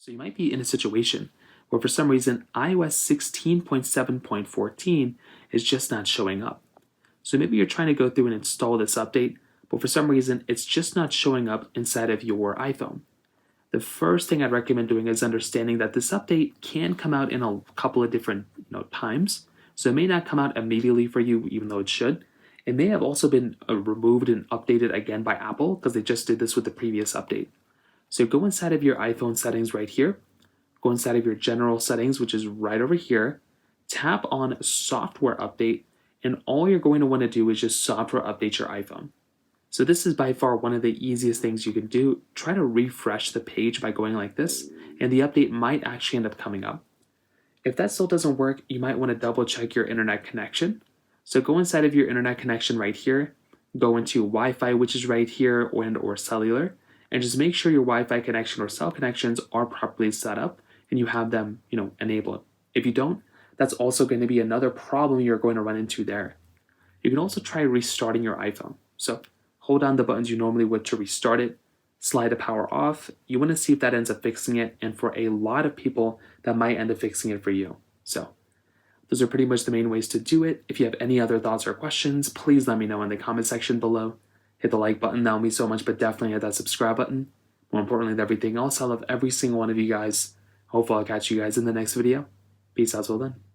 So you might be in a situation where for some reason iOS 16.7.14 is just not showing up. So maybe you're trying to go through and install this update, but for some reason it's just not showing up inside of your iPhone. The first thing I'd recommend doing is understanding that this update can come out in a couple of different times. So it may not come out immediately for you, even though it should. It may have also been removed and updated again by Apple because they just did this with the previous update. So go inside of your iPhone settings right here, go inside of your general settings, which is right over here, tap on software update, and all you're going to want to do is just software update your iPhone. So this is by far one of the easiest things you can do. Try to refresh the page by going like this, and the update might actually end up coming up. If that still doesn't work, you might want to double check your internet connection. So go inside of your internet connection right here, go into Wi-Fi, which is right here, or cellular, and just make sure your Wi-Fi connection or cell connections are properly set up and you have them, enabled. If you don't, that's also going to be another problem you're going to run into there. You can also try restarting your iPhone. So hold down the buttons you normally would to restart it, slide the power off. You want to see if that ends up fixing it, and for a lot of people, that might end up fixing it for you. So those are pretty much the main ways to do it. If you have any other thoughts or questions, please let me know in the comment section below. Hit the like button, that would mean so much, but definitely hit that subscribe button. More importantly than everything else, I love every single one of you guys. Hopefully I'll catch you guys in the next video. Peace out till then.